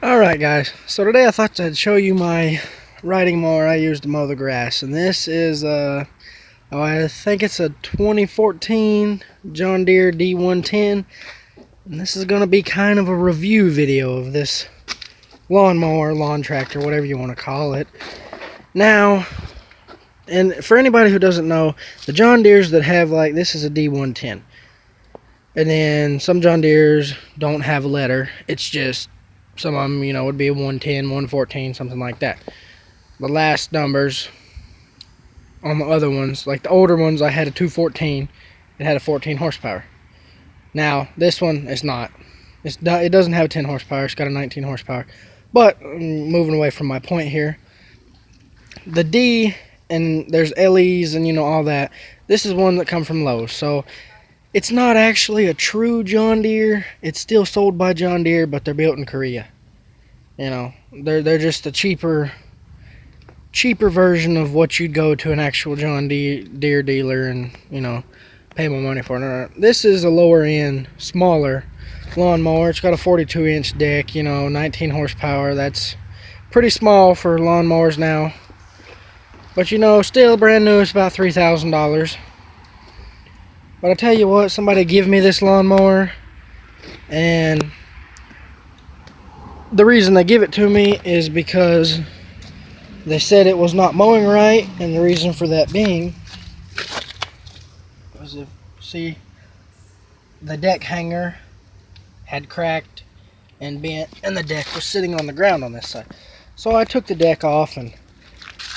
Alright guys, so today I thought I'd show you my riding mower I use to mow the grass. And this is I think it's a 2014 John Deere D110. And this is going to be kind of a review video of this lawnmower, lawn tractor, whatever you want to call it. Now, and for anybody who doesn't know, the John Deeres that have, like, this is a D110. And then some John Deeres don't have a letter. It's just, some of them, would be a 110, 114, something like that. The last numbers on the other ones, like the older ones, I had a 214. It had a 14 horsepower. Now, this one is not. It doesn't have a 10 horsepower. It's got a 19 horsepower. But, moving away from my point here, the D, and there's LEs and, all that. This is one that come from Lowe's. So, it's not actually a true John Deere. It's still sold by John Deere, but they're built in Korea. They're just a cheaper version of what you'd go to an actual John Deere dealer and, pay more money for it. This is a lower end, smaller lawnmower. It's got a 42-inch deck, 19 horsepower. That's pretty small for lawnmowers now. But, still brand new. It's about $3,000. But I tell you what, somebody give me this lawnmower, and the reason they give it to me is because they said it was not mowing right, and the reason for that being was, if see, the deck hanger had cracked and bent, and the deck was sitting on the ground on this side. So I took the deck off and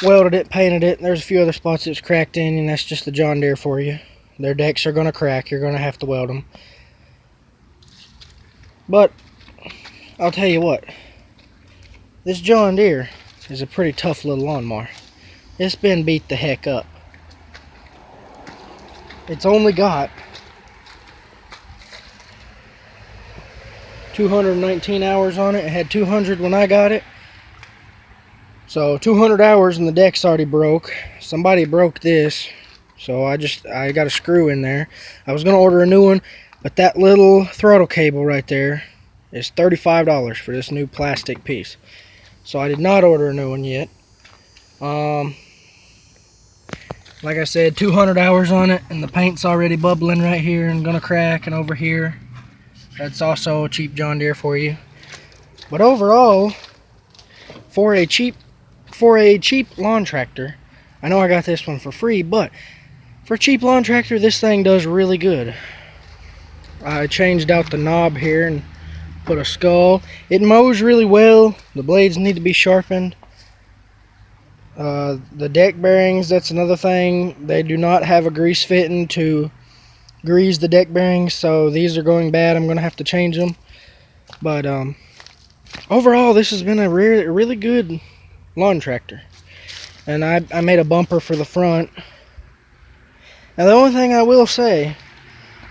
welded it, painted it. There's a few other spots it was cracked in, and that's just the John Deere for you. Their decks are going to crack. You're going to have to weld them. But I'll tell you what, this John Deere is a pretty tough little lawnmower. It's been beat the heck up. It's only got 219 hours on it. It had 200 when I got it. So 200 hours and the deck's already broke. Somebody broke this. So I got a screw in there. I was going to order a new one, but that little throttle cable right there is $35 for this new plastic piece. So I did not order a new one yet. Like I said, 200 hours on it, and the paint's already bubbling right here and going to crack, and over here. That's also a cheap John Deere for you. But overall, for a cheap lawn tractor, I know I got this one for free, but for a cheap lawn tractor, this thing does really good. I changed out the knob here and put a skull. It mows really well. The blades need to be sharpened. The deck bearings, that's another thing. They do not have a grease fitting to grease the deck bearings, so these are going bad. I'm going to have to change them. But overall, this has been a really good lawn tractor. And I made a bumper for the front. Now the only thing I will say,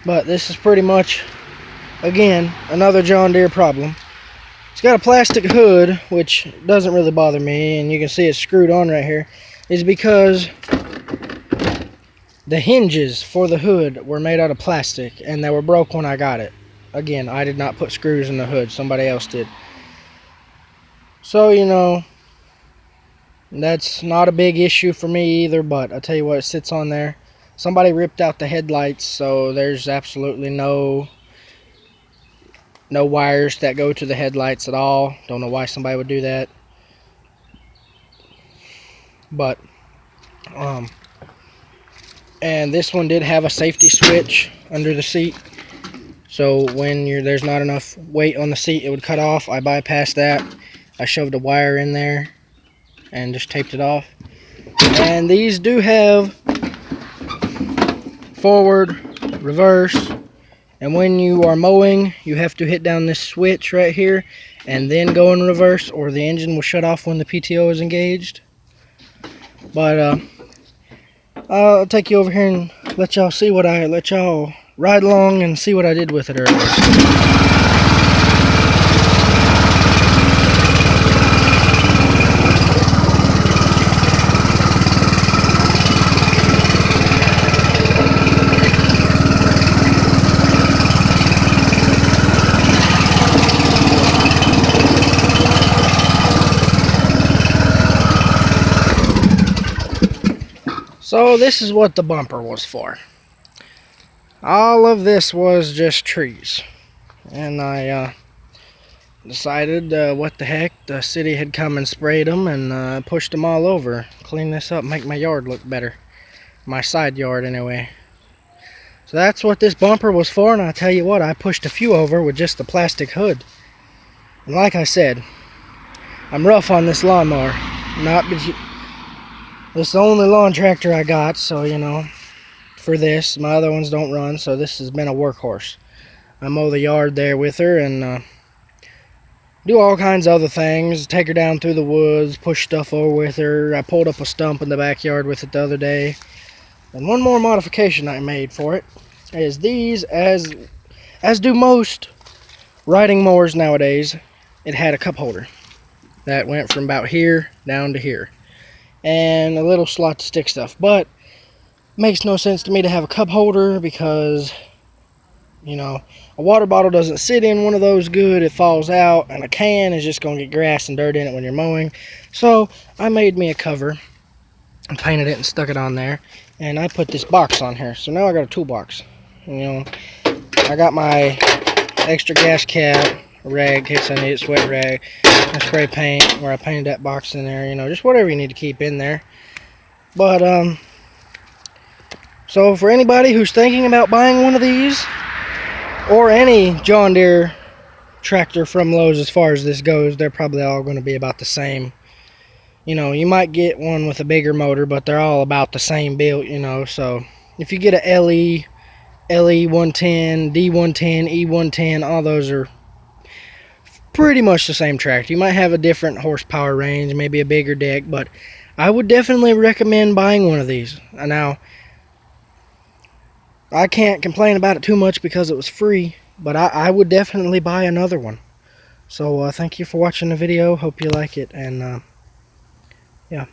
but this is pretty much, again, another John Deere problem. It's got a plastic hood, which doesn't really bother me, and you can see it's screwed on right here, is because the hinges for the hood were made out of plastic, and they were broke when I got it. Again, I did not put screws in the hood, somebody else did. So, that's not a big issue for me either, but I tell you what, it sits on there. Somebody ripped out the headlights, so there's absolutely no wires that go to the headlights at all. Don't know why somebody would do that. But, and this one did have a safety switch under the seat. So when there's not enough weight on the seat, it would cut off. I bypassed that. I shoved a wire in there and just taped it off. And these do have forward, reverse, and when you are mowing, you have to hit down this switch right here and then go in reverse, or the engine will shut off when the PTO is engaged. But I'll take you over here and let y'all ride along and see what I did with it earlier. So this is what the bumper was for. All of this was just trees. And I decided what the heck, the city had come and sprayed them and pushed them all over. Clean this up, make my yard look better. My side yard anyway. So that's what this bumper was for, and I tell you what, I pushed a few over with just the plastic hood. And like I said, I'm rough on this lawnmower. This is the only lawn tractor I got, so you know, for this, my other ones don't run, so this has been a workhorse. I mow the yard there with her and do all kinds of other things. Take her down through the woods, push stuff over with her. I pulled up a stump in the backyard with it the other day. And one more modification I made for it is these, as do most riding mowers nowadays, it had a cup holder that went from about here down to here, and a little slot to stick stuff. But it makes no sense to me to have a cup holder because, you know, a water bottle doesn't sit in one of those good, it falls out, and a can is just going to get grass and dirt in it when you're mowing. So I made me a cover and painted it and stuck it on there, and I put this box on here. So now I got a toolbox. You know, I got my extra gas cap, a rag in case I need it, sweat rag, and spray paint where I painted that box in there. You know, just whatever you need to keep in there. But so for anybody who's thinking about buying one of these, or any John Deere tractor from Lowe's, as far as this goes, they're probably all going to be about the same. You know, you might get one with a bigger motor, but they're all about the same build, you know. So if you get a LE110, D110, E110, all those are pretty much the same tractor. You might have a different horsepower range, maybe a bigger deck, but I would definitely recommend buying one of these. Now, I can't complain about it too much because it was free, but I would definitely buy another one. So thank you for watching the video. Hope you like it, and yeah.